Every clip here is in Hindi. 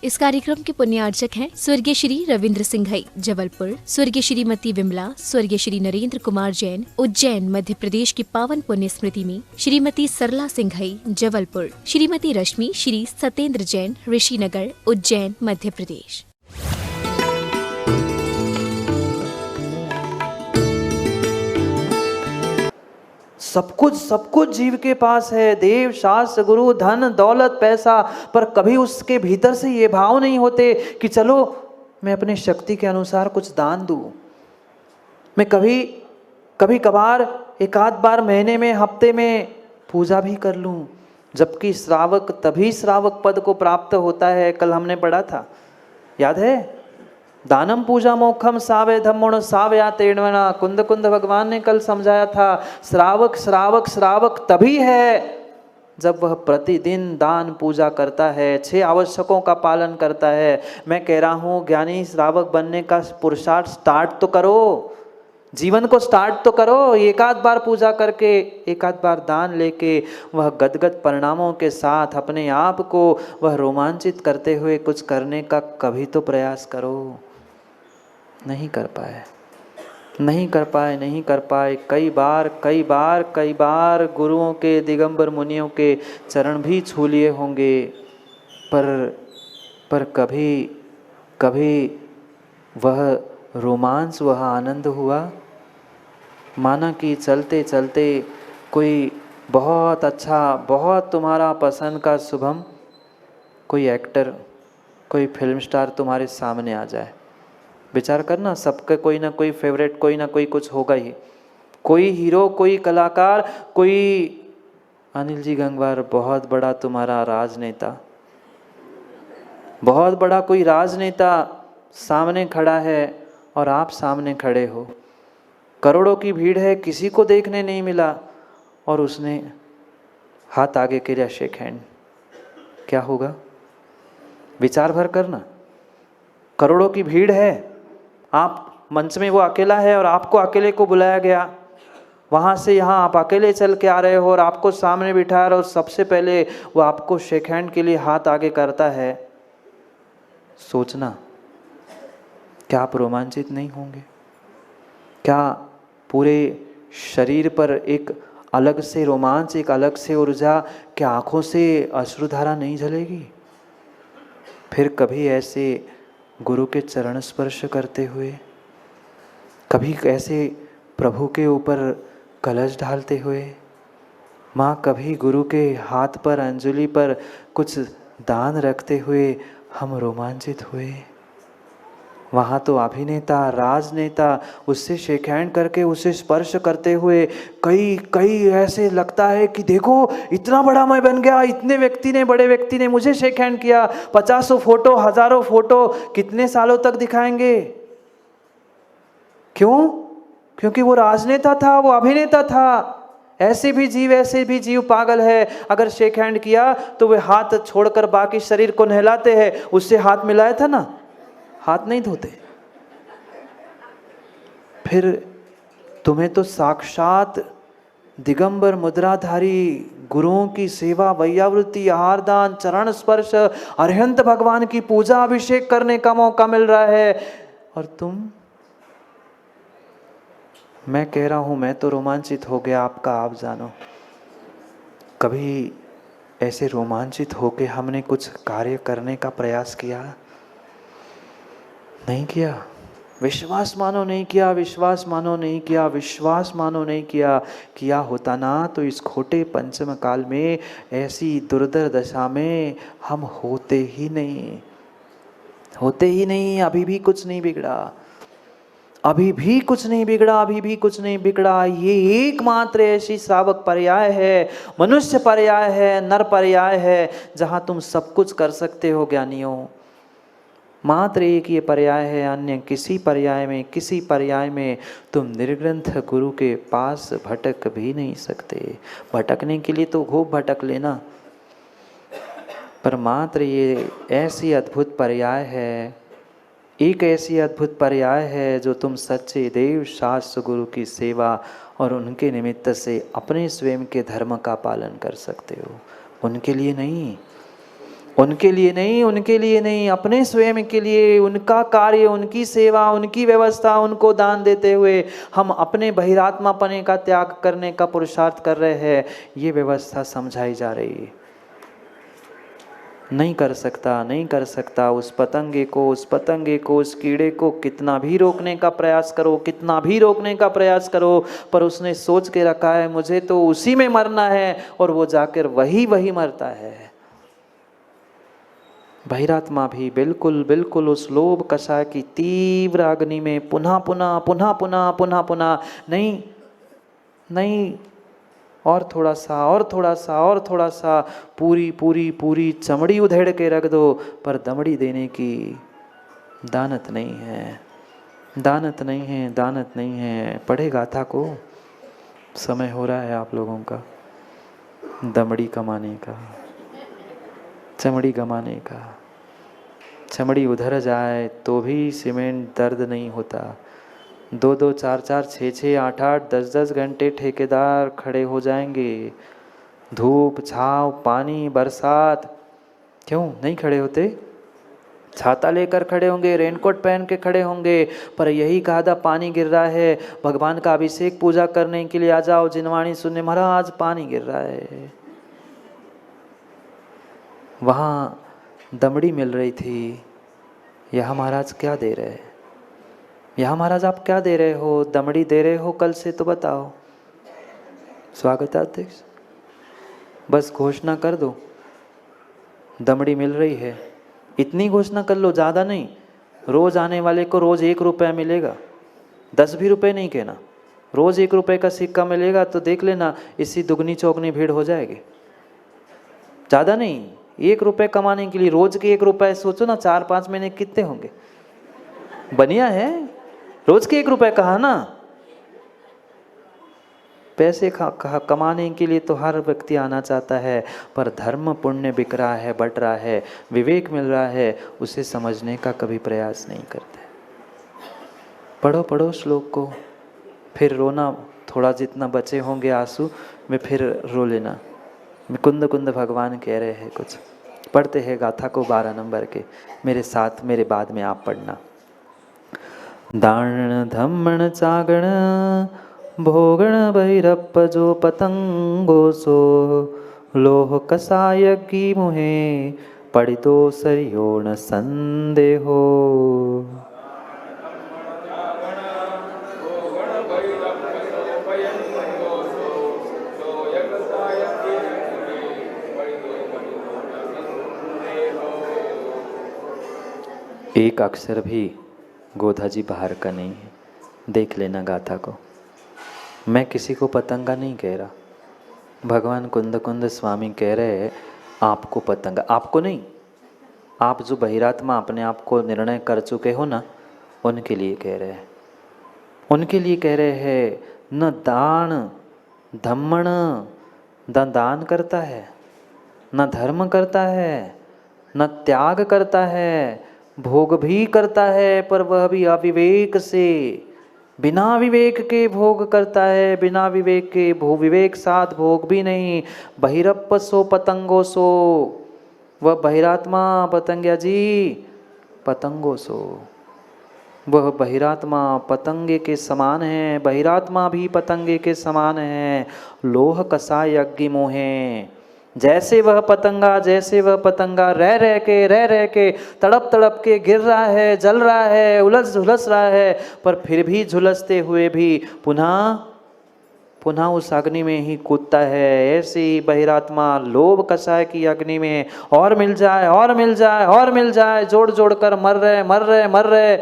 इस कार्यक्रम के पुण्यार्चक हैं स्वर्गीय श्री रविंद्र सिंघई जबलपुर, स्वर्गीय श्रीमती विमला, स्वर्गीय श्री नरेंद्र कुमार जैन उज्जैन मध्य प्रदेश की पावन पुण्य स्मृति में, श्रीमती सरला सिंघई जबलपुर, श्रीमती रश्मि श्री सतेंद्र जैन ऋषिनगर उज्जैन मध्य प्रदेश। सब कुछ जीव के पास है, देव शास्त्र गुरु धन दौलत पैसा, पर कभी उसके भीतर से ये भाव नहीं होते कि चलो मैं अपने शक्ति के अनुसार कुछ दान दूं। मैं कभी कभार एक आध बार महीने में हफ्ते में पूजा भी कर लूं, जबकि श्रावक तभी श्रावक पद को प्राप्त होता है। कल हमने पढ़ा था, याद है, दानम पूजा मोक्षम सावे धम्मोण सावया तेणवना। कुंद भगवान ने कल समझाया था, श्रावक श्रावक श्रावक तभी है जब वह प्रतिदिन दान पूजा करता है, 6 आवश्यकों का पालन करता है। मैं कह रहा हूँ ज्ञानी श्रावक बनने का पुरुषार्थ स्टार्ट तो करो, जीवन को स्टार्ट तो करो। एक आध बार पूजा करके, एक आध बार दान लेके, वह गदगद परिणामों के साथ अपने आप को वह रोमांचित करते हुए कुछ करने का कभी तो प्रयास करो। नहीं कर पाए। कई बार गुरुओं के, दिगंबर मुनियों के चरण भी छू लिए होंगे, पर कभी वह रोमांस, वह आनंद हुआ। माना कि चलते चलते कोई बहुत अच्छा, बहुत तुम्हारा पसंद का शुभम, कोई एक्टर, कोई फिल्म स्टार तुम्हारे सामने आ जाए। विचार करना, सबके कोई ना कोई फेवरेट, कोई ना कोई कुछ होगा ही। कोई हीरो, कोई कलाकार, कोई अनिल जी गंगवार, बहुत बड़ा तुम्हारा राजनेता, बहुत बड़ा कोई राजनेता सामने खड़ा है और आप सामने खड़े हो। करोड़ों की भीड़ है, किसी को देखने नहीं मिला और उसने हाथ आगे किया, शेक हैंड, क्या होगा? विचार भर करना। करोड़ों की भीड़ है, आप मंच में, वो अकेला है और आपको अकेले को बुलाया गया, वहाँ से यहाँ आप अकेले चल के आ रहे हो और आपको सामने बिठाया और सबसे पहले वो आपको शेक हैंड के लिए हाथ आगे करता है। सोचना, क्या आप रोमांचित नहीं होंगे? क्या पूरे शरीर पर एक अलग से रोमांच, एक अलग से ऊर्जा, क्या आँखों से अश्रुधारा नहीं झलेगी? फिर कभी ऐसे गुरु के चरण स्पर्श करते हुए, कभी ऐसे प्रभु के ऊपर कलश ढालते हुए, माँ कभी गुरु के हाथ पर, अंजलि पर कुछ दान रखते हुए हम रोमांचित हुए। वहाँ तो अभिनेता, राजनेता उससे शेक हैंड करके, उसे स्पर्श करते हुए कई ऐसे लगता है कि देखो इतना बड़ा मैं बन गया, इतने व्यक्ति ने, बड़े व्यक्ति ने मुझे शेक हैंड किया। 50 फोटो, 1000 फोटो कितने सालों तक दिखाएंगे? क्यों? क्योंकि वो राजनेता था, वो अभिनेता था। ऐसे भी जीव पागल है। अगर शेक हैंड किया तो वे हाथ छोड़कर बाकी शरीर को नहलाते हैं। उससे हाथ मिलाया था ना, हाथ नहीं धोते। फिर तुम्हें तो साक्षात दिगंबर मुद्राधारी गुरुओं की सेवा, वैयावृत्ति, आहार दान, चरण स्पर्श, अरिहंत भगवान की पूजा, अभिषेक करने का मौका मिल रहा है और तुम, मैं कह रहा हूं, मैं तो रोमांचित हो गया, आपका आप जानो। कभी ऐसे रोमांचित होके हमने कुछ कार्य करने का प्रयास किया? नहीं किया। विश्वास मानो नहीं किया। किया होता ना तो इस खोटे पंचम काल में, ऐसी दुर्धर दशा में हम होते ही नहीं। अभी भी कुछ नहीं बिगड़ा। ये एकमात्र ऐसी श्रावक पर्याय है, मनुष्य पर्याय है, नर पर्याय है, जहां तुम सब कुछ कर सकते हो ज्ञानियों। मात्र एक ये पर्याय है, अन्य किसी पर्याय में तुम निर्ग्रंथ गुरु के पास भटक भी नहीं सकते। भटकने के लिए तो खूब भटक लेना, पर मात्र ये ऐसी अद्भुत पर्याय है, एक ऐसी अद्भुत पर्याय है जो तुम सच्चे देव शास्त्र गुरु की सेवा और उनके निमित्त से अपने स्वयं के धर्म का पालन कर सकते हो। उनके लिए नहीं, उनके लिए नहीं, उनके लिए नहीं, अपने स्वयं के लिए, उनका कार्य, उनकी सेवा, उनकी व्यवस्था, उनको दान देते हुए हम अपने बहिरात्मापने का त्याग करने का पुरुषार्थ कर रहे हैं। ये व्यवस्था समझाई जा रही है। नहीं कर सकता, नहीं कर सकता। उस पतंगे को, उस पतंगे को, उस कीड़े को कितना भी रोकने का प्रयास करो, कितना भी रोकने का प्रयास करो, पर उसने सोच के रखा है मुझे तो उसी में मरना है, और वो जाकर वही मरता है। बहिरात्मा भी बिल्कुल बिल्कुल उस लोभ कषाय की तीव्र अग्नि में पुनः पुनः पुनः पुनः पुनः पुनः, नहीं नहीं, और थोड़ा सा, और थोड़ा सा, और थोड़ा सा, पूरी पूरी पूरी चमड़ी उधेड़ के रख दो, पर दमड़ी देने की दानत नहीं है, दानत नहीं है, दानत नहीं है। पढ़े गाथा को, समय हो रहा है आप लोगों का दमड़ी कमाने का, चमड़ी कमाने का। चमड़ी उधर जाए तो भी सीमेंट दर्द नहीं होता। 2-2, 4-4, 6-6, 8-8, 10-10 घंटे ठेकेदार खड़े हो जाएंगे, धूप छाँव पानी बरसात, क्यों नहीं खड़े होते? छाता लेकर खड़े होंगे, रेनकोट पहन के खड़े होंगे, पर यही कहा था पानी गिर रहा है, भगवान का अभिषेक पूजा करने के लिए आ जाओ, जिनवाणी सुनने, महाराज पानी गिर रहा है। वहाँ दमड़ी मिल रही थी, यहाँ महाराज क्या दे रहे हैं? यहाँ महाराज आप क्या दे रहे हो? दमड़ी दे रहे हो कल से तो बताओ। स्वागताध्यक्ष, बस घोषणा कर दो दमड़ी मिल रही है, इतनी घोषणा कर लो, ज़्यादा नहीं। रोज आने वाले को रोज 1 रुपया मिलेगा, 10 भी रुपये नहीं कहना, रोज 1 रुपये का सिक्का मिलेगा, तो देख लेना इसी दुगनी चौगनी भीड़ हो जाएगी। ज़्यादा नहीं, 1 रुपये कमाने के लिए रोज के 1 रुपये, सोचो ना 4-5 महीने कितने होंगे। बढ़िया है, रोज के 1 रुपये कहा ना। पैसे कमाने के लिए तो हर व्यक्ति आना चाहता है, पर धर्म पुण्य बिक रहा है, बट रहा है, विवेक मिल रहा है, उसे समझने का कभी प्रयास नहीं करते। पढ़ो पढ़ो श्लोक को, फिर रोना, थोड़ा जितना बचे होंगे आंसू में फिर रो लेना। कुंद कुंद भगवान कह रहे हैं कुछ, पढ़ते हैं गाथा को 12 नंबर के, मेरे साथ, मेरे बाद में आप पढ़ना। दाण धम्मण चागण भोगण भैरप्प जो पतंगो सो, लोह कसाय की मुहे पड़ितो सरियो न संदेहो। एक अक्षर भी गोधा जी बाहर का नहीं है, देख लेना गाथा को। मैं किसी को पतंगा नहीं कह रहा, भगवान कुंद कुंद स्वामी कह रहे हैं आपको पतंगा, आपको नहीं, आप जो बहिरात्मा अपने आप को निर्णय कर चुके हो ना, उनके लिए कह रहे हैं, उनके लिए कह रहे हैं। न दान धम्मण, दान करता है, न धर्म करता है, न त्याग करता है, भोग भी करता है, पर वह भी अविवेक से, बिना विवेक के भोग करता है, बिना विवेक के विवेक साथ भोग भी नहीं। बहिरप्प सो पतंगो सो, वह बहिरात्मा पतंग्या जी, पतंगो सो, वह बहिरात्मा पतंगे के समान है, बहिरात्मा भी पतंगे के समान है। लोह कसा यज्ञ मोहे, जैसे वह पतंगा रह रह के तड़प तड़प के गिर रहा है, जल रहा है, उलझ झुलस रहा है, पर फिर भी झुलसते हुए भी पुनः उस अग्नि में ही कूदता है। ऐसे ही बहिरात्मा लोभ कषाय की अग्नि में और मिल जाए और मिल जाए और मिल जाए, जोड़ जोड़ कर मर रहे,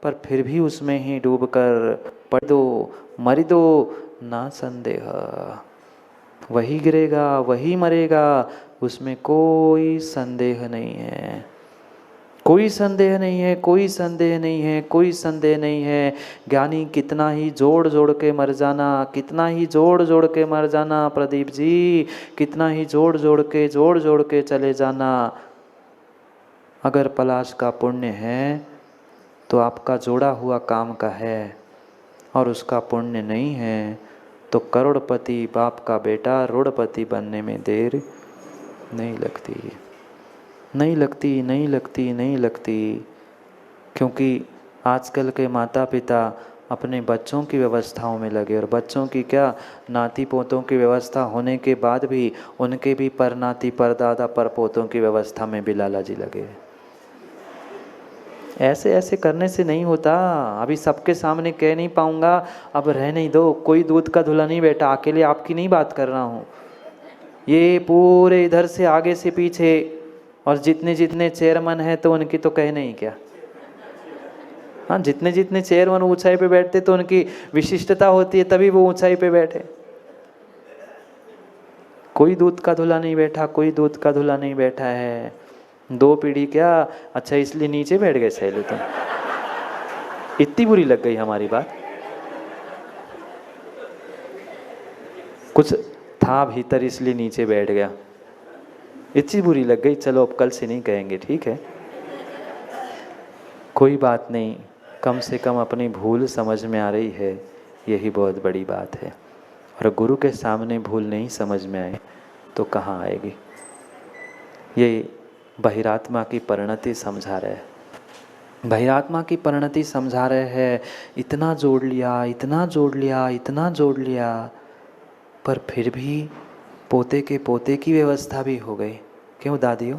पर फिर भी उसमें ही डूब कर पड़ दो, मर दो, ना संदेह, वही गिरेगा, वही मरेगा, उसमें कोई संदेह नहीं है, कोई संदेह नहीं है, कोई संदेह नहीं है, कोई संदेह नहीं है। ज्ञानी कितना ही जोड़ जोड़ के मर जाना, कितना ही जोड़ जोड़ के मर जाना, प्रदीप जी, कितना ही जोड़ जोड़ के चले जाना, अगर पलाश का पुण्य है तो आपका जोड़ा हुआ काम का है, और उसका पुण्य नहीं है तो करोड़पति बाप का बेटा रोड़पति बनने में देर नहीं लगती। नहीं लगती, नहीं लगती, नहीं लगती, क्योंकि आजकल के माता पिता अपने बच्चों की व्यवस्थाओं में लगे, और बच्चों की क्या, नाती पोतों की व्यवस्था होने के बाद भी उनके भी पर नाती पर दादा पर पोतों की व्यवस्था में भी लालाजी लगे। ऐसे ऐसे करने से नहीं होता। अभी सबके सामने कह नहीं पाऊंगा, अब रह नहीं दो, कोई दूध का धुला नहीं बेटा, अकेले आपकी नहीं बात कर रहा हूँ, ये पूरे इधर से आगे से पीछे, और जितने जितने चेयरमैन हैं तो उनकी तो कह नहीं क्या। हाँ, जितने जितने चेयरमैन ऊंचाई पे बैठते तो उनकी विशिष्टता होती है, तभी वो ऊंचाई पे बैठे। कोई दूध का धुला नहीं बैठा, कोई दूध का धुला नहीं बैठा है। 2 पीढ़ी क्या, अच्छा इसलिए नीचे बैठ गए सहेली तुम? इतनी बुरी लग गई हमारी बात? कुछ था भीतर इसलिए नीचे बैठ गया, इतनी बुरी लग गई, चलो अब कल से नहीं कहेंगे, ठीक है, कोई बात नहीं, कम से कम अपनी भूल समझ में आ रही है, यही बहुत बड़ी बात है। और गुरु के सामने भूल नहीं समझ में आए तो कहाँ आएगी। ये बहिरात्मा की परिणति समझा रहे हैं, बहिरात्मा की परिणति समझा रहे हैं। इतना जोड़ लिया, इतना जोड़ लिया, इतना जोड़ लिया, पर फिर भी पोते के पोते की व्यवस्था भी हो गई। क्यों दादियों?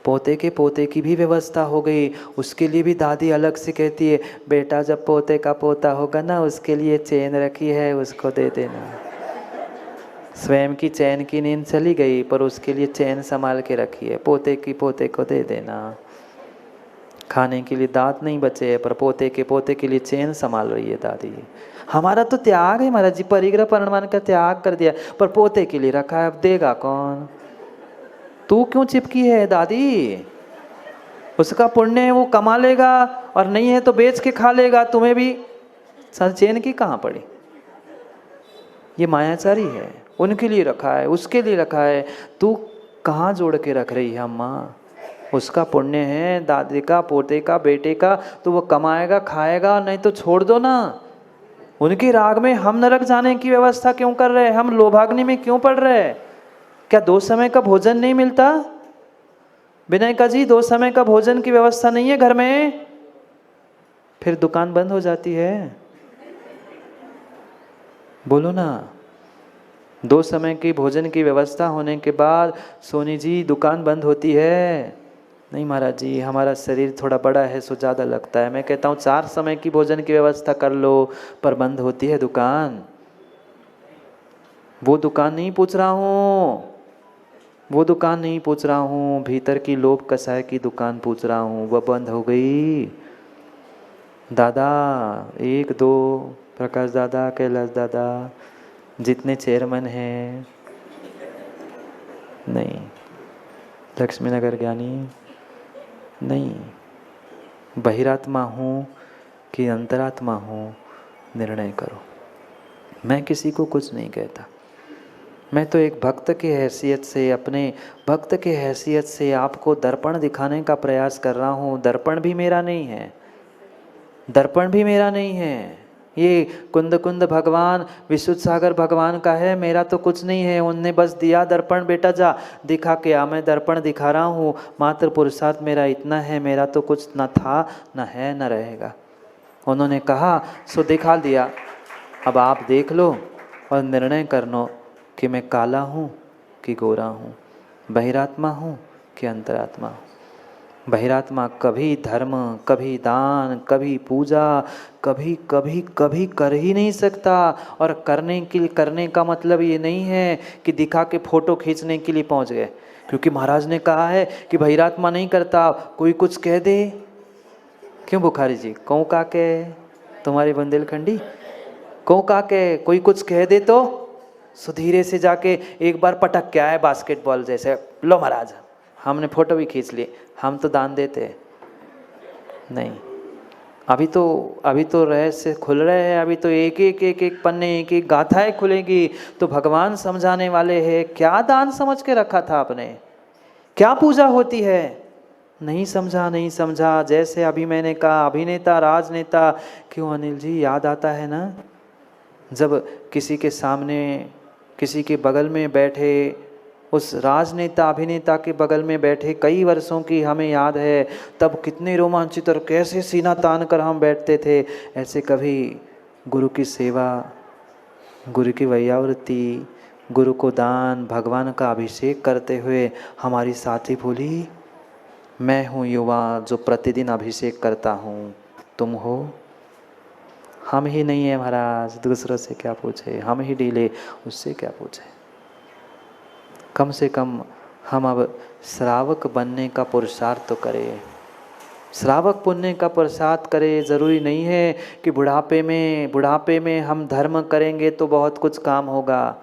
पोते के पोते की भी व्यवस्था हो गई। उसके लिए भी दादी अलग से कहती है, बेटा जब पोते का पोता होगा ना, उसके लिए चेन रखी है, उसको दे देना। स्वयं की चैन की नींद चली गई, पर उसके लिए चैन संभाल के रखी है, पोते की पोते को दे देना। खाने के लिए दांत नहीं बचे, पर पोते के पोते के लिए चैन संभाल रही है दादी। हमारा तो त्याग है महाराज जी, परिग्रह परिमाण का त्याग कर दिया, पर पोते के लिए रखा है, अब देगा कौन? तू क्यों चिपकी है दादी? उसका पुण्य है, वो कमा लेगा, और नहीं है तो बेच के खा लेगा, तुम्हें भी चैन की कहाँ पड़ी? ये मायाचारी है, उनके लिए रखा है, उसके लिए रखा है। तू कहाँ जोड़ के रख रही है अम्मा? उसका पुण्य है, दादी का, पोते का, बेटे का, तो वो कमाएगा खाएगा, नहीं तो छोड़ दो ना। उनके राग में हम नरक जाने की व्यवस्था क्यों कर रहे हैं? हम लोभाग्नि में क्यों पड़ रहे हैं? क्या 2 समय का भोजन नहीं मिलता? विनय का जी, 2 समय का भोजन की व्यवस्था नहीं है घर में? फिर दुकान बंद हो जाती है। बोलो ना। 2 समय की भोजन की व्यवस्था होने के बाद सोनी जी दुकान बंद होती है? नहीं महाराज जी, हमारा शरीर थोड़ा बड़ा है सो ज़्यादा लगता है। मैं कहता हूँ 4 समय की भोजन की व्यवस्था कर लो, पर बंद होती है दुकान। वो दुकान नहीं पूछ रहा हूँ, वो दुकान नहीं पूछ रहा हूँ, भीतर की लोभ कसाय की दुकान पूछ रहा हूँ, वह बंद हो गई। दादा 1 2 प्रकाश दादा, कैलाश दादा, जितने चेयरमैन हैं, नहीं, लक्ष्मी नगर ज्ञानी नहीं, बहिरात्मा हूँ कि अंतरात्मा हूँ, निर्णय करो। मैं किसी को कुछ नहीं कहता, मैं तो एक भक्त की हैसियत से, अपने भक्त की हैसियत से आपको दर्पण दिखाने का प्रयास कर रहा हूँ। दर्पण भी मेरा नहीं है, दर्पण भी मेरा नहीं है, ये कुंद कुंद भगवान, विशुद्ध सागर भगवान का है, मेरा तो कुछ नहीं है। उनने बस दिया दर्पण, बेटा जा दिखा के आ, मैं दर्पण दिखा रहा हूँ, मात्र पुरुषार्थ मेरा इतना है, मेरा तो कुछ न था, न है, न रहेगा। उन्होंने कहा सो दिखा दिया, अब आप देख लो और निर्णय कर लो कि मैं काला हूँ कि गोरा हूँ, बहिरात्मा हूँ कि अंतरात्मा हूँ। बहिरात्मा कभी धर्म, कभी दान, कभी पूजा, कभी कभी कभी कर ही नहीं सकता। और करने का मतलब ये नहीं है कि दिखा के फोटो खींचने के लिए पहुंच गए, क्योंकि महाराज ने कहा है कि बहिरात्मा नहीं करता। कोई कुछ कह दे, क्यों बुखारी जी, कौन का के तुम्हारी बुंदेलखंडी, कौन का के कोई कुछ कह दे तो सो धीरे से जाके एक बार पटक के आए बास्केटबॉल जैसे, लो महाराज हमने फोटो भी खींच ली, हम तो दान देते नहीं। अभी तो रहस्य खुल रहे हैं, अभी तो एक एक पन्ने, एक एक गाथाएं खुलेगी तो भगवान समझाने वाले हैं। क्या दान समझ के रखा था आपने? क्या पूजा होती है? नहीं समझा। जैसे अभी मैंने कहा, अभिनेता राजनेता, क्यों अनिल जी याद आता है ना, जब किसी के सामने, किसी के बगल में बैठे उस राजनेता अभिनेता के बगल में बैठे कई वर्षों की हमें याद है, तब कितने रोमांचित और कैसे सीना तान कर हम बैठते थे। ऐसे कभी गुरु की सेवा, गुरु की वैयावृत्ति, गुरु को दान, भगवान का अभिषेक करते हुए हमारी साथी बोली, मैं हूँ युवा जो प्रतिदिन अभिषेक करता हूँ, तुम हो? हम ही नहीं है महाराज, दूसरों से क्या पूछे, हम ही ढीले, उससे क्या पूछे। कम से कम हम अब श्रावक बनने का पुरुषार्थ तो करें, श्रावक पुण्य का प्रसाद करें। ज़रूरी नहीं है कि बुढ़ापे में हम धर्म करेंगे तो बहुत कुछ काम होगा।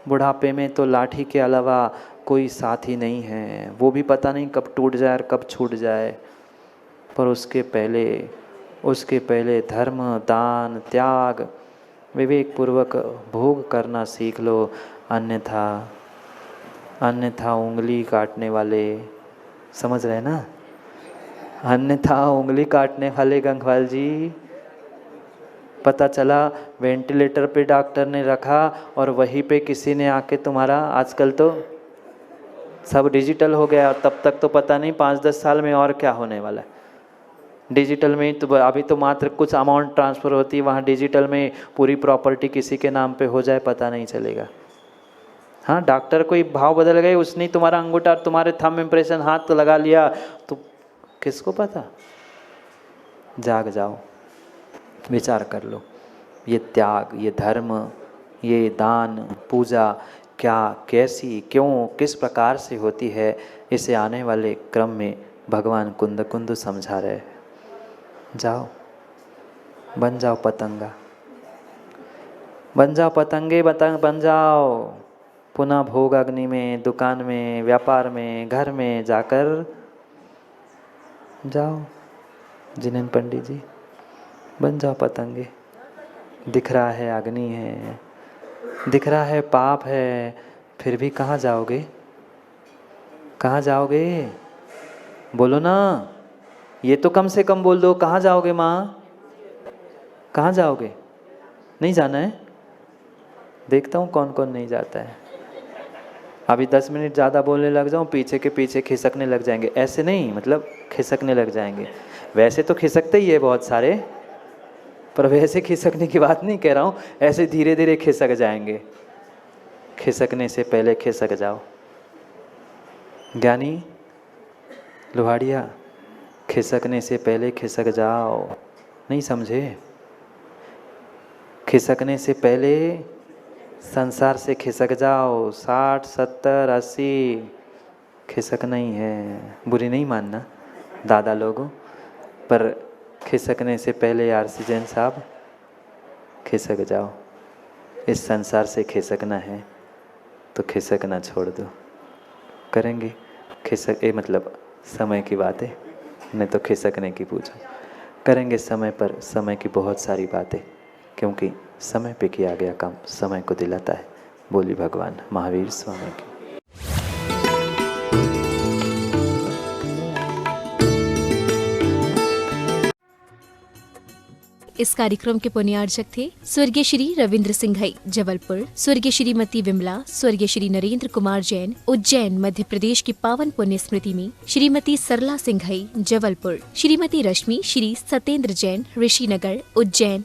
बुढ़ापे में तो लाठी के अलावा कोई साथी नहीं है, वो भी पता नहीं कब टूट जाए और कब छूट जाए। पर उसके पहले धर्म, दान, त्याग विवेकपूर्वक भोग करना सीख लो। अन्यथा उंगली काटने वाले, समझ रहे ना, अन्यथा उंगली काटने वाले गंगवाल जी, पता चला वेंटिलेटर पे डॉक्टर ने रखा और वहीं पे किसी ने आके तुम्हारा, आजकल तो सब डिजिटल हो गया, तब तक तो पता नहीं 5-10 साल में और क्या होने वाला है। डिजिटल में तो अभी तो मात्र कुछ अमाउंट ट्रांसफ़र होती है, वहाँ डिजिटल में पूरी प्रॉपर्टी किसी के नाम पे हो जाए पता नहीं चलेगा। हाँ, डॉक्टर कोई भाव बदल गए, उसने तुम्हारा अंगूठा, तुम्हारे थंब इम्प्रेशन हाथ तो लगा लिया, तो किसको पता। जाग जाओ, विचार कर लो, ये त्याग, ये धर्म, ये दान, पूजा क्या, कैसी, क्यों, किस प्रकार से होती है, इसे आने वाले क्रम में भगवान कुंद समझा रहे। जाओ, बन जाओ पतंगा, बन जाओ पतंगे, बन जाओ। पुनः भोग अग्नि में, दुकान में, व्यापार में, घर में जाकर जाओ। जिनेन पंडित जी, बन जाओ पतंगे। दिख रहा है अग्नि है, दिख रहा है पाप है, फिर भी कहाँ जाओगे? कहाँ जाओगे? बोलो ना, ये तो कम से कम बोल दो, कहाँ जाओगे माँ? कहाँ जाओगे? नहीं जाना है? देखता हूँ कौन कौन नहीं जाता है। अभी 10 मिनट ज़्यादा बोलने लग जाऊँ, पीछे के पीछे खिसकने लग जाएंगे। ऐसे नहीं, मतलब खिसकने लग जाएंगे। वैसे तो खिसकते ही है बहुत सारे, पर वैसे खिसकने की बात नहीं कह रहा हूँ, ऐसे धीरे धीरे खिसक जाएंगे। खिसकने से पहले खिसक जाओ। ज्ञानी लोहाड़िया, खिसकने से पहले खिसक जाओ। नहीं समझे? खिसकने से पहले संसार से खिसक जाओ। 60, 70, 80 खिसकना ही है। बुरी नहीं मानना दादा लोगों, पर खिसकने से पहले यार सीजन साहब खिसक जाओ। इस संसार से खिसकना है तो खिसकना छोड़ दो। करेंगे मतलब समय की बातें, नहीं तो खिसकने की पूछो। करेंगे समय पर समय की बहुत सारी बातें, क्योंकि समय पे किया गया काम समय को दिलाता है। बोली भगवान महावीर स्वामी की। इस कार्यक्रम के पुण्यार्चक थे स्वर्गीय श्री रविंद्र सिंघई जबलपुर, स्वर्गीय श्रीमती विमला, स्वर्गीय श्री नरेंद्र कुमार जैन उज्जैन मध्य प्रदेश की पावन पुण्य स्मृति में, श्रीमती सरला सिंघई जबलपुर, श्रीमती रश्मि श्री सत्येंद्र जैन ऋषिनगर उज्जैन